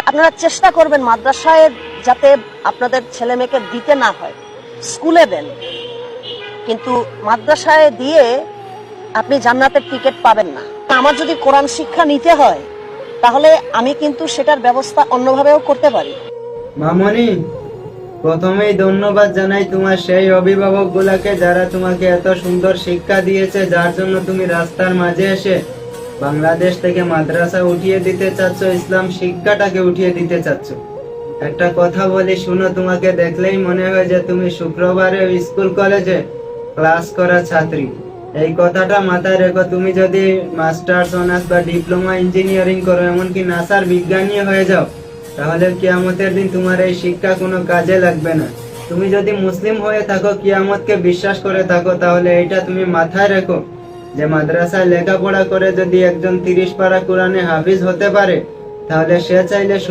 আপনারা চেষ্টা করবেন মাদ্রাসায় যাতে আপনাদের ছেলে মেয়েকে দিতে না হয়, স্কুলে দেন, কিন্তু মাদ্রাসায় দিয়ে আপনি জান্নাতের টিকিট পাবেন না। আমার যদি কোরআন শিক্ষা নিতে হয় তাহলে আমি কিন্তু সেটার ব্যবস্থা অন্যভাবেও করতে পারি। মামনি, প্রথমেই ধন্যবাদ জানাই তোমার সেই অভিভাবক গুলাকে যারা তোমাকে এত সুন্দর শিক্ষা দিয়েছে, যার জন্য তুমি রাস্তার মাঝে এসে বাংলাদেশ থেকে মাদ্রাসা উঠিয়ে দিতে চাচ্ছ, ইসলাম শিক্ষাটাকে উঠিয়ে দিতে চাচ্ছ। একটা কথা বলি শুনো, তোমাকে দেখলেই মনে হয় যে তুমি শুক্রবারে স্কুল কলেজে ক্লাস করা ছাত্রী। এই কথাটা মাথায় রেখো। তুমি যদি মাস্টার্স অনার্স বা ডিপ্লোমা ইঞ্জিনিয়ারিং করো, এমনকি নাসার বিজ্ঞানী হয়ে যাও, তাহলে কিয়ামতের দিন তোমার এই শিক্ষা কোনো কাজে লাগবে না। তুমি যদি মুসলিম হয়ে থাকো, কিয়ামতকে বিশ্বাস করে থাকো, তাহলে এইটা তুমি মাথায় রেখো যে মাদ্রাসায় লেখাপড়া করে যদি একজন 30 পারা কোরআনে হাফিজ হতে পারে, তাহলে সে চাইলে